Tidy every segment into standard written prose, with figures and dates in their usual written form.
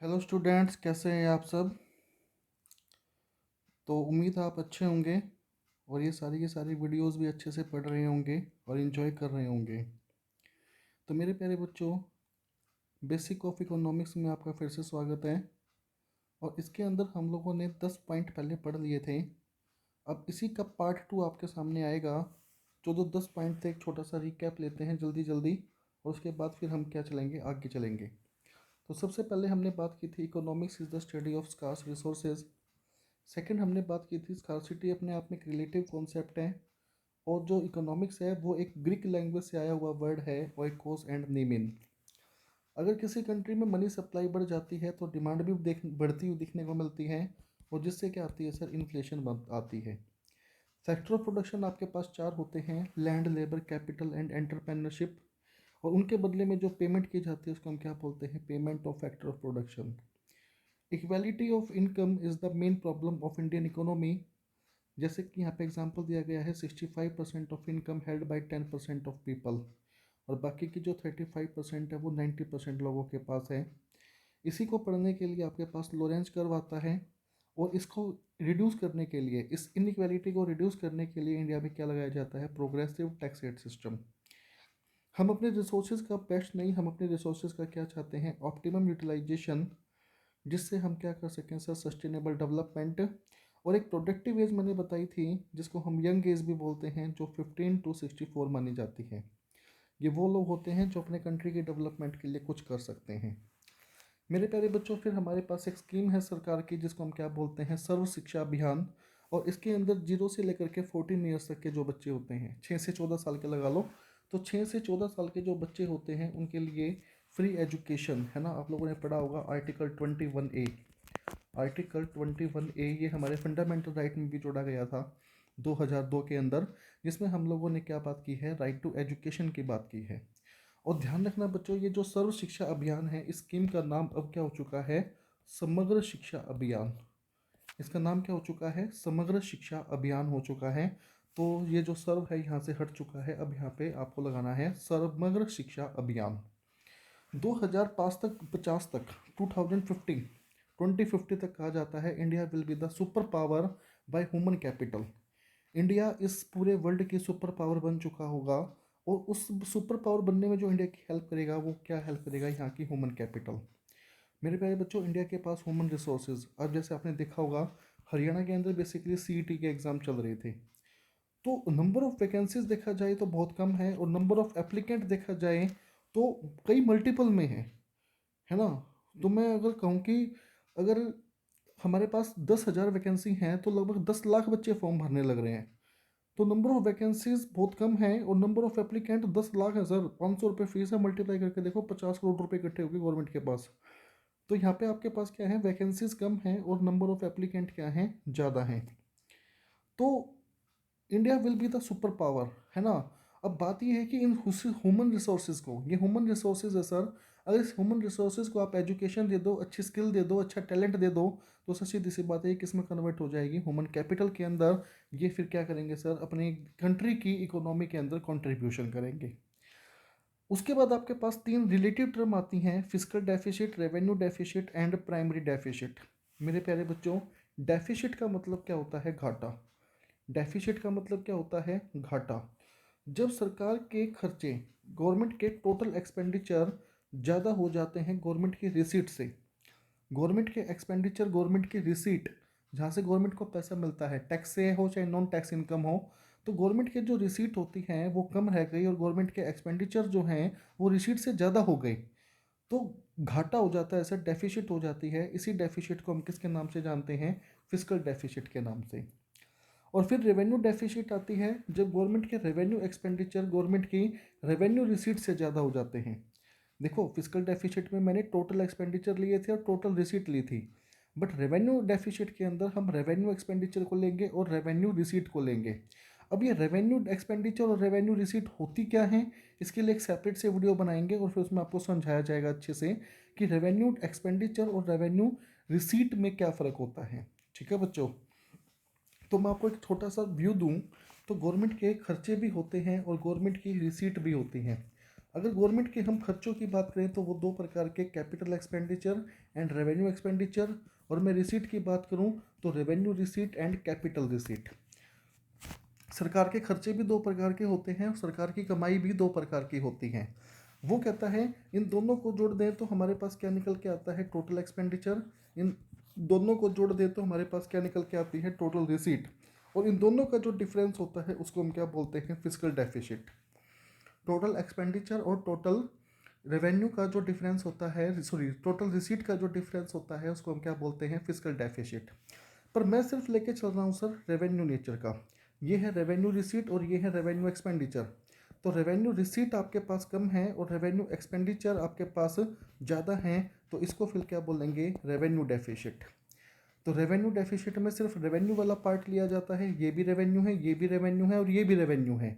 Hello students, कैसे हैं आप सब। तो उम्मीद है आप अच्छे होंगे और ये सारी की सारी वीडियोस भी अच्छे से पढ़ रहे होंगे और इन्जॉय कर रहे होंगे। तो मेरे प्यारे बच्चों, बेसिक ऑफ इकोनॉमिक्स में आपका फिर से स्वागत है। और इसके अंदर हम लोगों ने 10 पॉइंट पहले पढ़ लिए थे। अब इसी का पार्ट 2 आपके सामने आएगा। जो 10 पॉइंट थे, एक छोटा सा रिकैप लेते हैं जल्दी जल्दी, और उसके बाद फिर हम क्या चलेंगे, आगे चलेंगे। तो सबसे पहले हमने बात की थी economics is the study of scarce resources. Second हमने बात की थी स्कार्सिटी अपने आप में एक रिलेटिव कॉन्सेप्ट है, और जो इकोनॉमिक्स है वो एक ग्रीक लैंग्वेज से आया हुआ वर्ड है, ओइकोस एंड नीमिन। अगर किसी कंट्री में मनी सप्लाई बढ़ जाती है तो डिमांड भी बढ़ती हुई दिखने को मिलती है, और जिससे क्या आती है सर, इन्फ्लेशन आती है। सेक्टर ऑफ प्रोडक्शन आपके पास चार होते हैं: land, labour, capital and entrepreneurship. और उनके बदले में जो पेमेंट की जाती है उसको हम क्या बोलते हैं, payment of factor of production. Equality of income is the main problem of Indian economy. जैसे कि यहाँ पे एग्जांपल दिया गया है, 65% of income held by 10% of people, और बाकी की जो 35% है वो 90% लोगों के पास है। इसी को पढ़ने के लिए आपके पास लोरेंज कर्व आता है, और इसको रिड्यूस करने के लिए, इस इनइक्वालिटी को रिड्यूस करने के लिए इंडिया में क्या लगाया जाता है, प्रोग्रेसिव टैक्स रेट सिस्टम। हम अपने रिसोर्सेज का बेस्ट नहीं, हम अपने रिसोर्सेज का क्या चाहते हैं, ऑप्टिमम यूटिलाइजेशन, जिससे हम क्या कर सकें सर, सस्टेनेबल डेवलपमेंट। और एक प्रोडक्टिव एज मैंने बताई थी, जिसको हम यंग एज भी बोलते हैं, जो 15 to 64 मानी जाती है। ये वो लोग होते हैं जो अपने कंट्री के डेवलपमेंट के लिए कुछ कर सकते हैं। मेरे प्यारे बच्चों, फिर हमारे पास एक स्कीम है सरकार की, जिसको हम क्या बोलते हैं, सर्व शिक्षा अभियान। और इसके अंदर 0 से लेकर के 14 ईयर्स तक के जो बच्चे होते हैं, 6 से 14 साल के लगा लो, तो 6 से 14 साल के जो बच्चे होते हैं उनके लिए फ्री एजुकेशन है ना। आप लोगों ने पढ़ा होगा आर्टिकल 21A। आर्टिकल 21A ये हमारे फंडामेंटल राइट में भी जोड़ा गया था 2002 के अंदर, जिसमें हम लोगों ने क्या बात की है, राइट टू एजुकेशन की बात की है। और ध्यान रखना बच्चों, ये जो सर्व शिक्षा अभियान है, इस स्कीम का नाम अब क्या हो चुका है, समग्र शिक्षा अभियान। इसका नाम क्या हो चुका है, समग्र शिक्षा अभियान हो चुका है। तो ये जो सर्व है यहाँ से हट चुका है, अब यहाँ पे आपको लगाना है समग्र शिक्षा अभियान। 2005 तक, 50 तक, 2050, 2050 तक कहा जाता है India will be the super power by human capital. India इस पूरे वर्ल्ड की सुपर पावर बन चुका होगा, और उस सुपर पावर बनने में जो इंडिया की हेल्प करेगा वो क्या हेल्प करेगा, यहाँ की ह्यूमन कैपिटल। मेरे प्यारे बच्चों, इंडिया के पास ह्यूमन रिसोर्सेज, अब जैसे आपने देखा होगा हरियाणा के अंदर बेसिकली सीईटी के एग्ज़ाम चल रहे थे, तो नंबर ऑफ़ वैकेंसीज देखा जाए तो बहुत कम है, और नंबर ऑफ़ एप्लीकेंट देखा जाए तो कई मल्टीपल में है ना। तो मैं अगर कहूँ कि अगर हमारे पास 10,000 वैकेंसी हैं तो लगभग 10 लाख बच्चे फॉर्म भरने लग रहे हैं। तो नंबर ऑफ़ वैकेंसीज बहुत कम है, और नंबर ऑफ़ एप्लीकेंट 10 लाख है सर। 500 रुपये फीस है, मल्टीप्लाई करके देखो, 50 करोड़ इकट्ठे होगी गवर्नमेंट के पास। तो यहाँ पे आपके पास क्या है, वैकेंसीज कम है और नंबर ऑफ़ एप्लीकेंट क्या है, ज़्यादा है। तो India will be the super power, है ना। अब बात ये है कि इन ह्यूमन रिसोर्सेज को, ये ह्यूमन रिसोर्सेज है सर, अगर इस ह्यूमन रिसोर्सेज को आप एजुकेशन दे दो, अच्छी स्किल दे दो, अच्छा टैलेंट दे दो, तो सर सीधी सी बात है किस में कन्वर्ट हो जाएगी, ह्यूमन कैपिटल के अंदर। ये फिर क्या करेंगे सर, अपनी कंट्री की इकोनॉमी के अंदर कंट्रीब्यूशन करेंगे। उसके बाद आपके पास तीन रिलेटिव टर्म आती हैं: physical deficit, revenue deficit and primary deficit. मेरे प्यारे बच्चों, डेफिसिट का मतलब क्या होता है, घाटा। डेफिसिट का मतलब क्या होता है, घाटा। जब सरकार के खर्चे, गवर्नमेंट के टोटल एक्सपेंडिचर ज़्यादा हो जाते हैं गवर्नमेंट की रिसीट से, गवर्नमेंट के एक्सपेंडिचर, गवर्नमेंट की रिसीट, जहाँ से गवर्नमेंट को पैसा मिलता है, टैक्स से हो चाहे नॉन टैक्स इनकम हो, तो गवर्नमेंट के जो रिसीट होती हैं वो कम रह गई, और गवर्नमेंट के एक्सपेंडिचर जो हैं वो रिसीट से ज़्यादा हो गई, तो घाटा हो जाता है सर, डेफिसिट हो जाती है। इसी डेफिसिट को हम किसके नाम से जानते हैं, फिजिकल डेफिसिट के नाम से। और फिर रेवेन्यू डेफिसिट आती है जब गवर्नमेंट के रेवेन्यू एक्सपेंडिचर गवर्नमेंट की रेवेन्यू रिसीट से ज़्यादा हो जाते हैं। देखो, फिजिकल डेफिसिट में मैंने टोटल एक्सपेंडिचर लिए थे और टोटल रिसीट ली थी, बट रेवेन्यू डेफिसिट के अंदर हम रेवेन्यू एक्सपेंडिचर को लेंगे और रेवेन्यू रिसीट को लेंगे। अब ये रेवेन्यू एक्सपेंडिचर और रेवेन्यू रिसीट होती क्या है, इसके लिए एक सेपरेट से वीडियो बनाएंगे, और फिर उसमें आपको समझाया जाएगा अच्छे से कि रेवेन्यू एक्सपेंडिचर और रेवेन्यू रिसीट में क्या फ़र्क होता है। ठीक है बच्चों, तो मैं आपको एक छोटा सा व्यू दूं, तो गवर्नमेंट के खर्चे भी होते हैं और गवर्नमेंट की रिसीट भी होती हैं। अगर गवर्नमेंट के हम खर्चों की बात करें तो वो दो प्रकार के, capital expenditure and revenue expenditure, और मैं रिसीट की बात करूं तो revenue receipt and capital receipt. सरकार के खर्चे भी दो प्रकार के होते हैं और सरकार की कमाई भी दो प्रकार की होती है। वो कहता है इन दोनों को जोड़ दें तो हमारे पास क्या निकल के आता है, टोटल एक्सपेंडिचर। इन दोनों को जोड़ दें तो हमारे पास क्या निकल के आती है, टोटल रिसीट। और इन दोनों का जो डिफरेंस होता है उसको हम क्या बोलते हैं, फिस्कल डेफिसिट। टोटल एक्सपेंडिचर और टोटल रेवेन्यू का जो डिफरेंस होता है, सॉरी टोटल रिसीट का जो डिफरेंस होता है उसको हम क्या बोलते हैं, फिस्कल डेफिसिट। पर मैं सिर्फ लेके चल रहा हूँ सर रेवेन्यू नेचर का। ये है रेवेन्यू रिसीट और ये है रेवेन्यू एक्सपेंडिचर। तो रेवेन्यू रिसीट आपके पास कम है और रेवेन्यू एक्सपेंडिचर आपके पास ज़्यादा है, तो इसको फिर क्या बोलेंगे, रेवेन्यू डेफिसिट। तो रेवेन्यू डेफिसिट में सिर्फ रेवेन्यू वाला पार्ट लिया जाता है, ये भी रेवेन्यू है, ये भी रेवेन्यू है और ये भी रेवेन्यू है।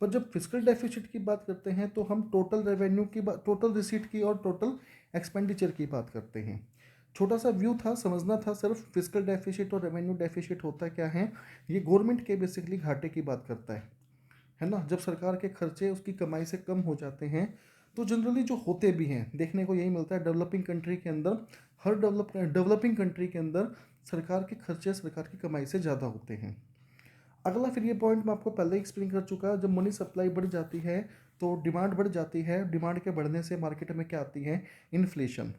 पर जब फिस्कल डेफिसिट की बात करते हैं तो हम टोटल रेवेन्यू की बात, टोटल रिसीट की और टोटल एक्सपेंडिचर की बात करते हैं। छोटा सा व्यू था, समझना था सिर्फ फिस्कल डेफिसिट और रेवेन्यू डेफिसिट होता क्या है। ये गवर्नमेंट के बेसिकली घाटे की बात करता है ना। जब सरकार के खर्चे उसकी कमाई से कम हो जाते हैं तो जनरली जो होते भी हैं, देखने को यही मिलता है डेवलपिंग कंट्री के अंदर। हर डेवलपिंग कंट्री के अंदर सरकार के खर्चे सरकार की कमाई से ज़्यादा होते हैं। अगला फिर ये पॉइंट मैं आपको पहले एक्सप्लेन कर चुका, जब मनी सप्लाई बढ़ जाती है तो डिमांड बढ़ जाती है, डिमांड के बढ़ने से मार्केट में क्या आती है, इन्फ्लेशन।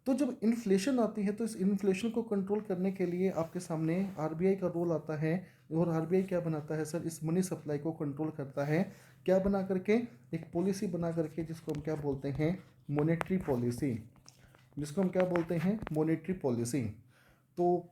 तो जब इन्फ्लेशन आती है तो इस इन्फ्लेशन को कंट्रोल करने के लिए आपके सामने आरबीआई का रोल आता है। और आरबीआई क्या बनाता है सर, इस मनी सप्लाई को कंट्रोल करता है। क्या बना करके, एक पॉलिसी बना करके जिसको हम क्या बोलते हैं, मॉनेटरी पॉलिसी। जिसको हम क्या बोलते हैं, मॉनेटरी पॉलिसी। तो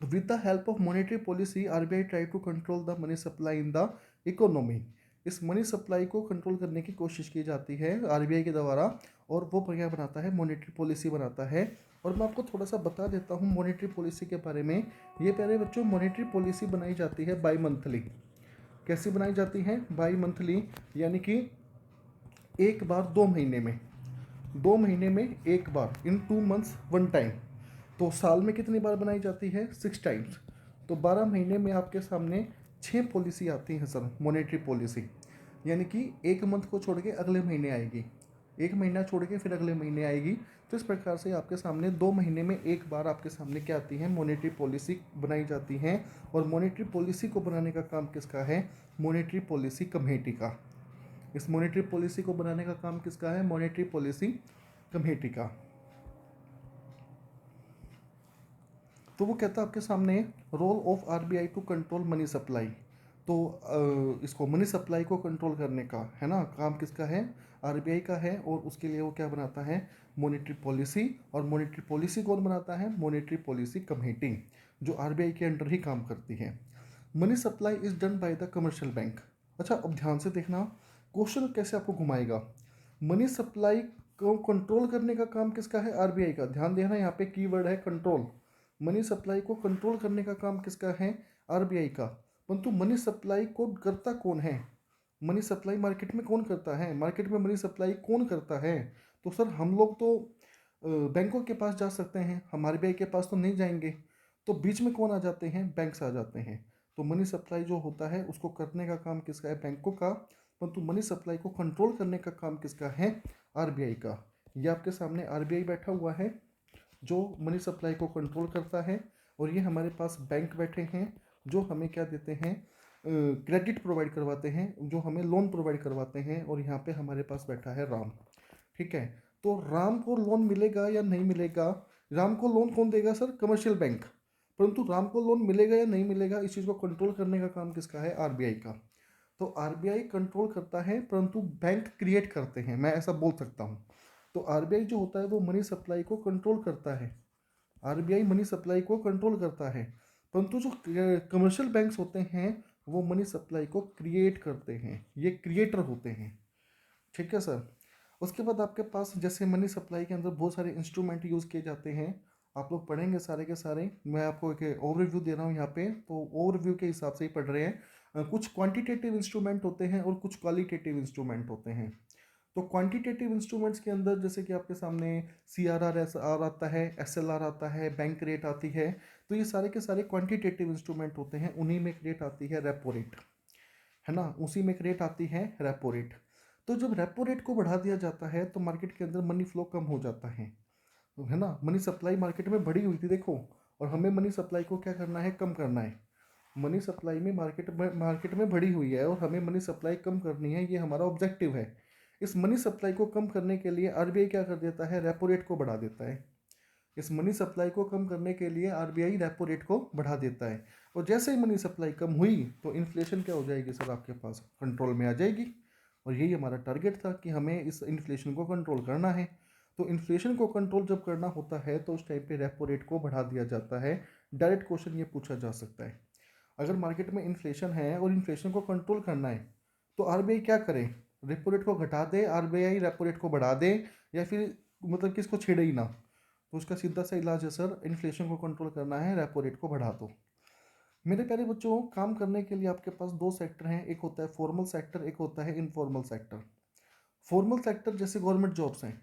with the help of monetary policy RBI try to control the money supply in the economy. इस मनी सप्लाई को कंट्रोल करने की कोशिश की जाती है आरबीआई के द्वारा, और वो क्या बनाता है, मॉनेटरी पॉलिसी बनाता है। और मैं आपको थोड़ा सा बता देता हूँ मॉनेटरी पॉलिसी के बारे में। ये प्यारे बच्चों, मॉनेटरी पॉलिसी बनाई जाती है बाई मंथली। कैसी बनाई जाती है, बाई मंथली, यानी कि एक बार 2 महीने में, 2 महीने में एक बार, इन 2 मंथ्स वन टाइम। तो साल में कितनी बार बनाई जाती है, 6 टाइम्स। तो 12 महीने में आपके सामने 6 पॉलिसी आती हैं सर, मॉनेटरी पॉलिसी। यानी कि एक मंथ को छोड़ के अगले महीने आएगी, एक महीना छोड़ के फिर अगले महीने आएगी। तो इस प्रकार से आपके सामने 2 महीने में एक बार आपके सामने क्या आती है, मॉनेटरी पॉलिसी बनाई जाती है। और मॉनेटरी पॉलिसी को बनाने का काम किसका है, मॉनेटरी पॉलिसी कमेटी का। इस मॉनेटरी पॉलिसी को बनाने का काम किसका है, मॉनेटरी पॉलिसी कमेटी का। तो वो कहता है आपके सामने, role of RBI to control money supply. तो इसको मनी सप्लाई को कंट्रोल करने का है ना, काम किसका है, आरबीआई का है। और उसके लिए वो क्या बनाता है, मॉनेटरी पॉलिसी। और मॉनेटरी पॉलिसी कौन बनाता है, मॉनेटरी पॉलिसी कमेटी, जो आरबीआई के अंडर ही काम करती है। Money supply is done by the commercial bank. अच्छा अब ध्यान से देखना, क्वेश्चन कैसे आपको घुमाएगा। मनी सप्लाई को कंट्रोल करने का काम किसका है, आरबीआई का। ध्यान देना, यहाँ पे कीवर्ड है कंट्रोल। मनी सप्लाई को कंट्रोल करने का काम किसका है, आरबीआई का। परंतु मनी सप्लाई को करता कौन है, मनी सप्लाई मार्केट में कौन करता है, मार्केट में मनी सप्लाई कौन करता है। तो सर हम लोग तो बैंकों के पास जा सकते हैं, हम आरबीआई के पास तो नहीं जाएंगे। तो बीच में कौन आ जाते हैं, बैंक्स आ जाते हैं। तो मनी सप्लाई जो होता है उसको करने का काम किसका है, बैंकों का। परंतु मनी सप्लाई को कंट्रोल करने का काम किसका है, आरबीआई का। ये आपके सामने आरबीआई बैठा हुआ है जो मनी सप्लाई को कंट्रोल करता है। और ये हमारे पास बैंक बैठे हैं जो हमें क्या देते हैं, क्रेडिट प्रोवाइड करवाते हैं, जो हमें लोन प्रोवाइड करवाते हैं। और यहाँ पे हमारे पास बैठा है राम। ठीक है, तो राम को लोन मिलेगा या नहीं मिलेगा, राम को लोन कौन देगा सर, कमर्शियल बैंक। परंतु राम को लोन मिलेगा या नहीं मिलेगा, इस चीज़ को कंट्रोल करने का काम किसका है, आरबीआई का। तो आरबीआई कंट्रोल करता है परंतु बैंक क्रिएट करते हैं, मैं ऐसा बोल सकता हूँ। तो आरबीआई जो होता है वो मनी सप्लाई को कंट्रोल करता है, आरबीआई मनी सप्लाई को कंट्रोल करता है। परंतु जो कमर्शियल बैंक्स होते हैं वो मनी सप्लाई को क्रिएट करते हैं, ये क्रिएटर होते हैं। ठीक है सर। उसके बाद आपके पास जैसे मनी सप्लाई के अंदर बहुत सारे इंस्ट्रूमेंट यूज़ किए जाते हैं, आप लोग पढ़ेंगे सारे के सारे। मैं आपको एक ओवरव्यू दे रहा हूँ यहाँ पे, तो ओवरव्यू के हिसाब से ही पढ़ रहे हैं। कुछ क्वांटिटेटिव इंस्ट्रूमेंट होते हैं और कुछ क्वालिटेटिव इंस्ट्रूमेंट होते हैं। तो क्वांटिटेटिव इंस्ट्रूमेंट्स के अंदर जैसे कि आपके सामने C R R S R आता है, एस एल आर आता है, बैंक रेट आती है। तो ये सारे के सारे क्वांटिटेटिव इंस्ट्रूमेंट होते हैं, उन्हीं में एक रेट आती है रेपो रेट, है ना, उसी में एक रेट आती है रेपो रेट। तो जब रेपो रेट को बढ़ा दिया जाता है तो मार्केट के अंदर मनी फ्लो कम हो जाता है ना। मनी सप्लाई मार्केट में बढ़ी हुई थी देखो, और हमें मनी सप्लाई को क्या करना है, कम करना है। मनी सप्लाई में मार्केट में बढ़ी हुई है और हमें मनी सप्लाई कम करनी है, ये हमारा ऑब्जेक्टिव है। इस मनी सप्लाई को कम करने के लिए आरबीआई क्या कर देता है, रेपो रेट को बढ़ा देता है। इस मनी सप्लाई को कम करने के लिए आरबीआई रेपो रेट को बढ़ा देता है। और जैसे ही मनी सप्लाई कम हुई तो इन्फ्लेशन क्या हो जाएगी सर, आपके पास कंट्रोल में आ जाएगी। और यही हमारा टारगेट था कि हमें इस इन्फ्लेशन को कंट्रोल करना है। तो इन्फ्लेशन को कंट्रोल जब करना होता है तो उस टाइम पे रेपो रेट को बढ़ा दिया जाता है। डायरेक्ट क्वेश्चन ये पूछा जा सकता है, अगर मार्केट में इन्फ्लेशन है और इन्फ्लेशन को कंट्रोल करना है तो आरबीआई क्या करे, रेपो रेट को घटा दे, आरबीआई रेपो रेट को बढ़ा दे, या फिर मतलब कि इसको छेड़े ही ना। तो उसका सीधा सा इलाज है सर, इन्फ्लेशन को कंट्रोल करना है, रेपो रेट को बढ़ा दो। मेरे प्यारे बच्चों, काम करने के लिए आपके पास दो सेक्टर हैं, एक होता है फॉर्मल सेक्टर, एक होता है इनफॉर्मल सेक्टर। फॉर्मल सेक्टर जैसे गवर्नमेंट जॉब्स हैं,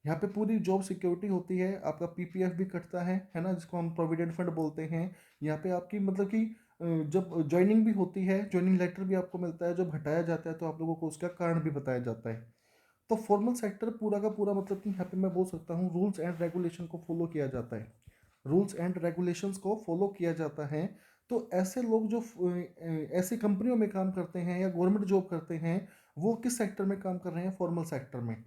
यहाँ पे पूरी जॉब सिक्योरिटी होती है, आपका पीपीएफ भी कटता है ना, जिसको हम प्रोविडेंट फंड बोलते हैं। यहाँ पे आपकी मतलब कि जब ज्वाइनिंग भी होती है, ज्वाइनिंग लेटर भी आपको मिलता है, जब हटाया जाता है तो आप लोगों को उसका कारण भी बताया जाता है। तो फॉर्मल सेक्टर पूरा का पूरा मतलब कि यहाँ पे मैं बोल सकता हूँ रूल्स एंड रेगुलेशन को फॉलो किया जाता है, रूल्स एंड रेगुलेशंस को फॉलो किया जाता है। तो ऐसे लोग जो ऐसी कंपनियों में काम करते हैं या गवर्नमेंट जॉब करते हैं, वो किस सेक्टर में काम कर रहे हैं, फॉर्मल सेक्टर में।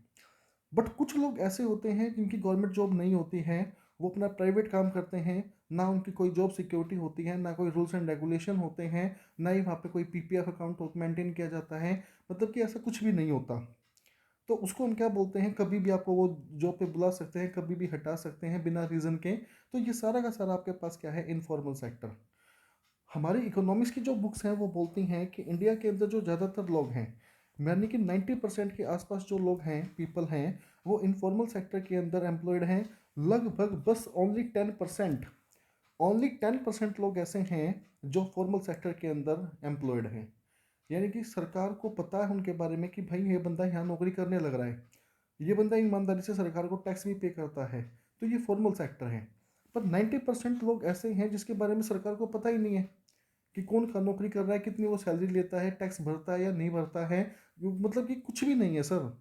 बट कुछ लोग ऐसे होते हैं जिनकी गवर्नमेंट जॉब नहीं होती है, वो अपना प्राइवेट काम करते हैं, ना उनकी कोई जॉब सिक्योरिटी होती है, ना कोई रूल्स एंड रेगुलेशन होते हैं, ना ही वहाँ पे कोई पीपीएफ अकाउंट मेंटेन किया जाता है, मतलब कि ऐसा कुछ भी नहीं होता। तो उसको हम क्या बोलते हैं, कभी भी आपको वो जॉब पे बुला सकते हैं, कभी भी हटा सकते हैं बिना रीज़न के। तो ये सारा का सारा आपके पास क्या है, इनफॉर्मल सेक्टर। हमारी इकोनॉमिक्स की जो बुक्स हैं वो बोलती हैं कि इंडिया के अंदर जो ज़्यादातर लोग हैं, यानी कि 90% के आसपास जो लोग हैं, पीपल हैं, वो इनफॉर्मल सेक्टर के अंदर एम्प्लॉयड हैं। लगभग बस ओनली 10% लोग ऐसे हैं जो फॉर्मल सेक्टर के अंदर एम्प्लॉयड हैं। यानी कि सरकार को पता है उनके बारे में कि भाई ये बंदा यहाँ नौकरी करने लग रहा है, ये बंदा ईमानदारी से सरकार को टैक्स भी पे करता है, तो ये फॉर्मल सेक्टर है। पर 90% लोग ऐसे हैं जिसके बारे में सरकार को पता ही नहीं है कि कौन का नौकरी कर रहा है, कितनी वो सैलरी लेता है, टैक्स भरता है या नहीं भरता है, मतलब कि कुछ भी नहीं है सर।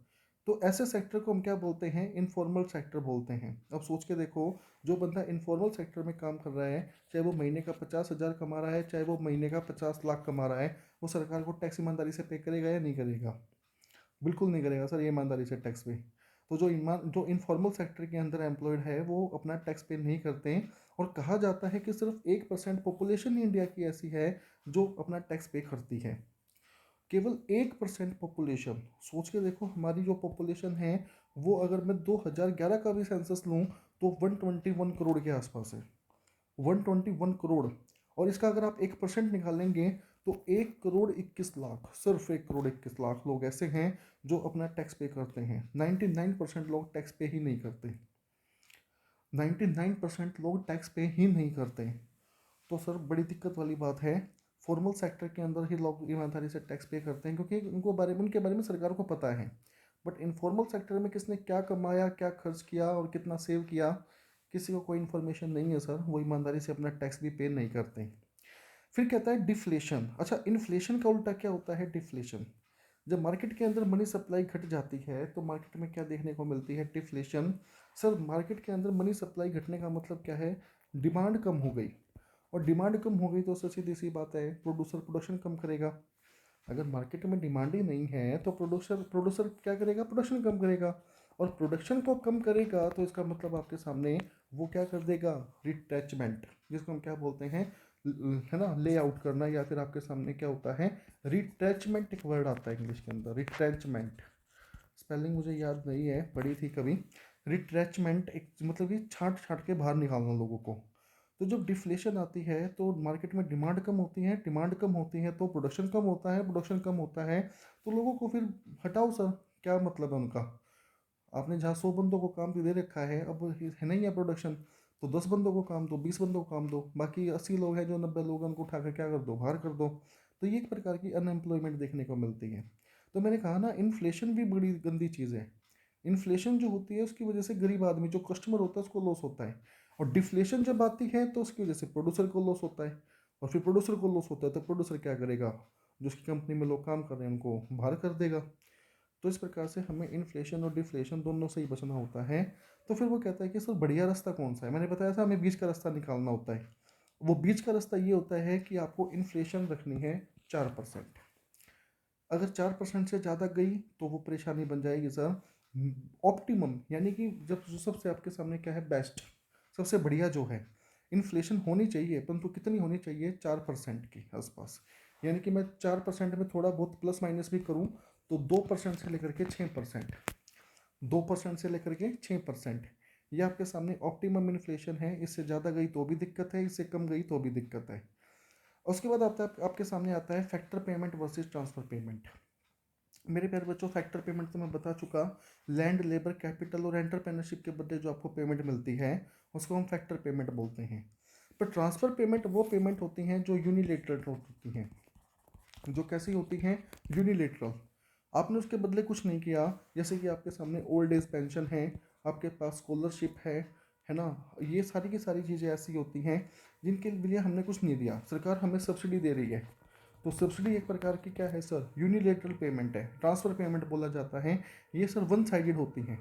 तो ऐसे सेक्टर को हम क्या बोलते हैं, इनफॉर्मल सेक्टर बोलते हैं। अब सोच के देखो, जो बंदा इनफॉर्मल सेक्टर में काम कर रहा है, चाहे वो महीने का 50,000 कमा रहा है, चाहे वो महीने का 50 लाख कमा रहा है, वो सरकार को टैक्स ईमानदारी से पे करेगा या नहीं करेगा? बिल्कुल नहीं करेगा सर, ये ईमानदारी से टैक्स पे। तो जो इनफॉर्मल सेक्टर के अंदर एम्प्लॉयड है वो अपना टैक्स पे नहीं करते हैं। और कहा जाता है कि सिर्फ 1% पॉपुलेशन ही इंडिया की ऐसी है जो अपना टैक्स पे करती है, केवल 1% पॉपुलेशन। सोच के देखो, हमारी जो पॉपुलेशन है वो अगर मैं 2011 का भी सेंसस लूँ तो 121 करोड़ के आसपास है, 121 करोड़। और इसका अगर आप 1% निकालेंगे तो 1,21,00,000, सिर्फ 1,21,00,000 लोग ऐसे हैं जो अपना टैक्स पे करते हैं। 99% लोग टैक्स पे ही नहीं करते, 99% लोग टैक्स पे ही नहीं करते। तो सर बड़ी दिक्कत वाली बात है। फॉर्मल सेक्टर के अंदर ही लोग ईमानदारी से टैक्स पे करते हैं क्योंकि उनके बारे में सरकार को पता है। बट इनफॉर्मल सेक्टर में किसने क्या कमाया, क्या खर्च किया और कितना सेव किया, किसी को कोई इन्फॉर्मेशन नहीं है सर, वो ईमानदारी से अपना टैक्स भी पे नहीं करते। फिर कहता है डिफ्लेशन। अच्छा, इन्फ्लेशन का उल्टा क्या होता है, डिफ्लेशन। जब मार्केट के अंदर मनी सप्लाई घट जाती है तो मार्केट में क्या देखने को मिलती है, डिफ्लेशन। सर मार्केट के अंदर मनी सप्लाई घटने का मतलब क्या है, डिमांड कम हो गई। और डिमांड कम हो गई तो उससे सीधी सी बात है, प्रोड्यूसर प्रोडक्शन कम करेगा। अगर मार्केट में डिमांड ही नहीं है तो प्रोड्यूसर प्रोड्यूसर क्या करेगा, प्रोडक्शन कम करेगा। और प्रोडक्शन को कम करेगा तो इसका मतलब आपके सामने वो क्या कर देगा, रिट्रैचमेंट, जिसको हम क्या बोलते हैं, है ना, ले आउट करना, या फिर आपके सामने क्या होता है, रिट्रैचमेंट एक वर्ड आता है इंग्लिश के अंदर, रिट्रैचमेंट। स्पेलिंग मुझे याद नहीं है, पढ़ी थी कभी। रिट्रैचमेंट एक मतलब कि छांट छांट के बाहर निकालना लोगों को। तो जब डिफ्लेशन आती है तो मार्केट में डिमांड कम होती है, डिमांड कम होती है तो प्रोडक्शन कम होता है, प्रोडक्शन कम होता है तो लोगों को फिर हटाओ सर, क्या मतलब है उनका। आपने जहाँ 100 बंदों को काम दे रखा है, अब है नहीं है प्रोडक्शन, तो 10 बंदों को काम दो, 20 बंदों को काम दो, बाकी 80 लोग हैं जो 90 लोग हैं उनको उठा कर क्या कर दो, बाहर कर दो। तो ये एक प्रकार की अनएम्प्लॉयमेंट देखने को मिलती है। तो मैंने कहा ना, इन्फ्लेशन भी बड़ी गंदी चीज़ है। इन्फ्लेशन जो होती है उसकी वजह से गरीब आदमी जो कस्टमर होता है उसको लॉस होता है। और डिफ्लेशन जब आती है तो उसकी वजह से प्रोड्यूसर को लॉस होता है। और फिर प्रोड्यूसर को लॉस होता है तो प्रोड्यूसर क्या करेगा, जो उसकी कंपनी में लोग काम कर रहे हैं उनको बाहर कर देगा। तो इस प्रकार से हमें इन्फ्लेशन और डिफ्लेशन दोनों से ही बचना होता है। तो फिर वो कहता है कि सर बढ़िया रास्ता कौन सा है, मैंने बताया था हमें बीच का रास्ता निकालना होता है। वो बीच का रास्ता ये होता है कि आपको इन्फ्लेशन रखनी है 4%। अगर 4% से ज़्यादा गई तो वो परेशानी बन जाएगी सर। ऑप्टिमम यानी कि जब जो सबसे आपके सामने क्या है, बेस्ट, सबसे बढ़िया जो है, इन्फ्लेशन होनी चाहिए, परंतु कितनी होनी चाहिए, 4% के आसपास। यानी कि मैं 4% में थोड़ा बहुत प्लस माइनस भी करूँ तो 2% से लेकर के 6%, 2% से लेकर के 6%, ये आपके सामने ऑप्टिमम इन्फ्लेशन है। इससे ज़्यादा गई तो भी दिक्कत है, इससे कम गई तो भी दिक्कत है। उसके बाद आपके सामने आता है factor payment versus transfer payment. मेरे प्यारे बच्चों, फैक्टर पेमेंट तो मैं बता चुका, लैंड, लेबर, कैपिटल और एंटरप्रेन्योरशिप के बदले जो आपको पेमेंट मिलती है उसको हम फैक्टर पेमेंट बोलते हैं। पर ट्रांसफ़र पेमेंट वो पेमेंट होती हैं जो यूनिलेटरल होती हैं। जो कैसी होती हैं, यूनिलेटरल। आपने उसके बदले कुछ नहीं किया, जैसे कि आपके सामने ओल्ड एज पेंशन है, आपके पास स्कॉलरशिप है ना, ये सारी की सारी चीज़ें ऐसी होती हैं जिनके लिए हमने कुछ नहीं दिया, सरकार हमें सब्सिडी दे रही है। तो सब्सिडी एक प्रकार की क्या है सर, यूनिलेटरल पेमेंट है, ट्रांसफ़र पेमेंट बोला जाता है। ये सर वन साइडेड होती हैं।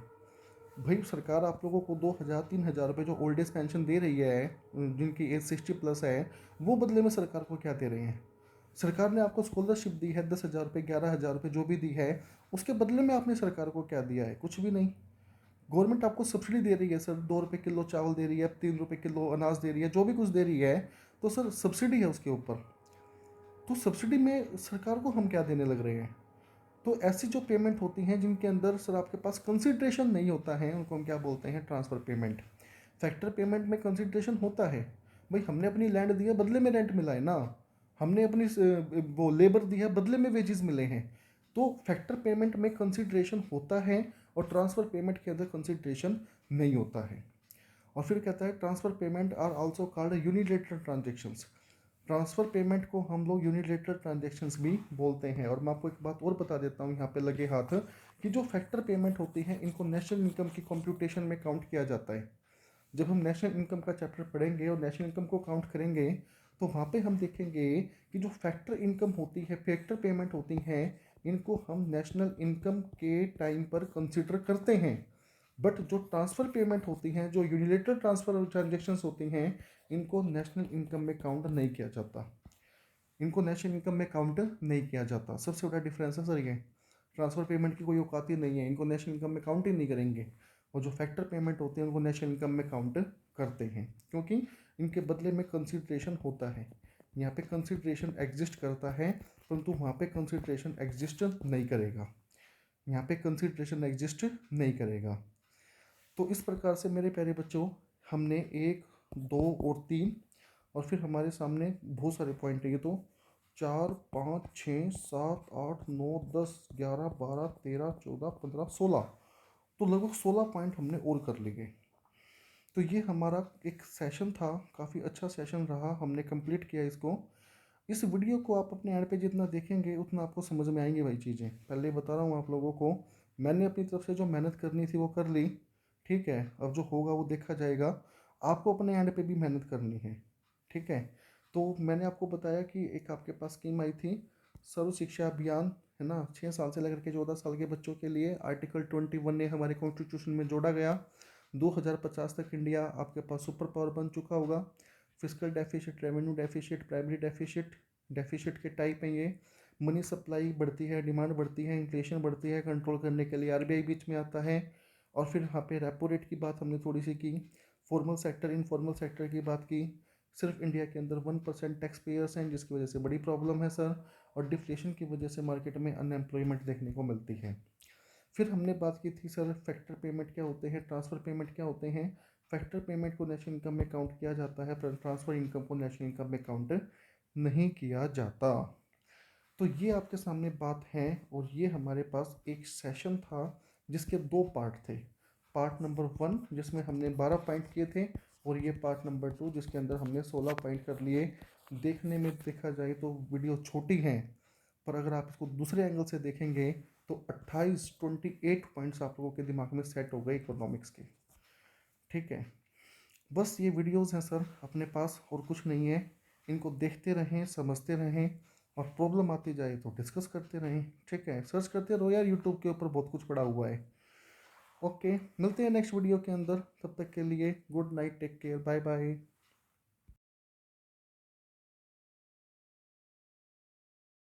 भाई सरकार आप लोगों को 2,000 3,000 रुपये जो ओल्ड एज पेंशन दे रही है, जिनकी एज 60+ है, वो बदले में सरकार को क्या दे रहे हैं, सरकार ने आपको स्कॉलरशिप दी है 10,000 रुपये, 11,000 रुपये जो भी दी है, उसके बदले में आपने सरकार को क्या दिया है, कुछ भी नहीं। गवर्नमेंट आपको सब्सिडी दे रही है सर, 2 रुपये किलो चावल दे रही है, 3 रुपये किलो अनाज दे रही है, जो भी कुछ दे रही है, तो सर सब्सिडी है उसके ऊपर। तो सब्सिडी में सरकार को हम क्या देने लग रहे हैं। तो ऐसी जो पेमेंट होती हैं जिनके अंदर सर आपके पास कंसिड्रेशन नहीं होता है, उनको हम क्या बोलते हैं, ट्रांसफ़र पेमेंट। फैक्टर पेमेंट में कंसिड्रेशन होता है, भाई हमने अपनी लैंड दी है, बदले में रेंट मिला है ना, हमने अपनी वो लेबर दी है, बदले में वेजेस मिले हैं। तो फैक्टर पेमेंट में कंसिड्रेशन होता है और ट्रांसफ़र पेमेंट के अंदर कंसिड्रेशन नहीं होता है। और फिर कहता है transfer payment are also called unilateral transactions. Transfer payment को हम लोग यूनिलेटरल ट्रांजेक्शन्स भी बोलते हैं। और मैं आपको एक बात और बता देता हूँ यहाँ पे लगे हाथ, कि जो फैक्टर पेमेंट होती है इनको नेशनल इनकम की कंप्यूटेशन में काउंट किया जाता है। जब हम नेशनल इनकम का चैप्टर पढ़ेंगे और नेशनल इनकम को काउंट करेंगे तो वहाँ पे हम देखेंगे कि जो फैक्टर इनकम होती है, फैक्टर पेमेंट होती हैं, इनको हम नेशनल इनकम के टाइम पर कंसिडर करते हैं। बट जो ट्रांसफ़र पेमेंट होती हैं, जो यूनिलेटरल ट्रांसफ़र ट्रांजेक्शन्स होती हैं, इनको नेशनल इनकम में काउंट नहीं किया जाता, इनको नेशनल इनकम में काउंट नहीं किया जाता। सबसे बड़ा डिफरेंस है सर ये। ट्रांसफ़र पेमेंट की कोई औकात ही नहीं है, इनको नेशनल इनकम में काउंट ही नहीं करेंगे। और जो फैक्टर पेमेंट होते हैं उनको नेशनल इनकम में काउंट करते हैं, क्योंकि इनके बदले में कंसिड्रेशन होता है। यहाँ पे कंसिड्रेशन एग्जिस्ट करता है, परंतु वहाँ पे कंसिड्रेशन एग्जिस्ट नहीं करेगा, यहाँ पे कंसिड्रेशन एग्जिस्ट नहीं करेगा। तो इस प्रकार से मेरे प्यारे बच्चों, हमने 1 2 और 3, और फिर हमारे सामने बहुत सारे पॉइंट है, ये तो 4 5 6 7 8 9 10 11 12 13 14 15 16, तो लगभग 16 पॉइंट हमने और कर लिए। तो ये हमारा एक सेशन था, काफ़ी अच्छा सेशन रहा, हमने कंप्लीट किया इसको। इस वीडियो को आप अपने एंड पे जितना देखेंगे उतना आपको समझ में आएंगी भाई चीज़ें। पहले बता रहा हूँ आप लोगों को, मैंने अपनी तरफ से जो मेहनत करनी थी वो कर ली, ठीक है, अब जो होगा वो देखा जाएगा। आपको अपने एंड पे भी मेहनत करनी है, ठीक है। तो मैंने आपको बताया कि एक आपके पास स्कीम आई थी, सर्व शिक्षा अभियान, है ना, 6 साल से लेकर के 14 साल के बच्चों के लिए। आर्टिकल 21 ने हमारे कॉन्स्टिट्यूशन में जोड़ा गया। 2050 तक इंडिया आपके पास सुपर पावर बन चुका होगा। Physical deficit, revenue deficit, primary deficit, deficit के टाइप हैं ये। मनी सप्लाई बढ़ती है, डिमांड बढ़ती है, इन्फ्लेशन बढ़ती है, कंट्रोल करने के लिए आरबीआई बीच में आता है। और फिर यहाँ पे रेपो रेट की बात हमने थोड़ी सी की, फॉर्मल सेक्टर, इनफॉर्मल सेक्टर की बात की। सिर्फ इंडिया के अंदर 1% टैक्स पेयर्स हैं, जिसकी वजह से बड़ी प्रॉब्लम है सर। और डिफ्लेशन की वजह से मार्केट में अनएम्प्लॉयमेंट देखने को मिलती है। फिर हमने बात की थी सर फैक्टर पेमेंट क्या होते हैं, ट्रांसफ़र पेमेंट क्या होते हैं। फैक्टर पेमेंट को नेशनल इनकम में काउंट किया जाता है, पर ट्रांसफ़र इनकम को नेशनल इनकम में काउंट नहीं किया जाता। तो ये आपके सामने बात है, और ये हमारे पास एक सेशन था जिसके 2 पार्ट थे। पार्ट नंबर 1 जिसमें हमने 12 पॉइंट किए थे, और ये पार्ट नंबर 2 जिसके अंदर हमने 16 पॉइंट कर लिए। देखने में देखा जाए तो वीडियो छोटी है, पर अगर आप इसको दूसरे एंगल से देखेंगे तो 28 पॉइंट्स आप लोगों के दिमाग में सेट हो गए इकोनॉमिक्स के, ठीक है। बस ये वीडियोस हैं सर अपने पास, और कुछ नहीं है। इनको देखते रहें, समझते रहें, और प्रॉब्लम आती जाए तो डिस्कस करते रहें। ठीक है, सर्च करते रहो यार, यूट्यूब के ऊपर बहुत कुछ पड़ा हुआ है। ओके, मिलते हैं नेक्स्ट वीडियो के अंदर, तब तक के लिए good night, take care, bye bye.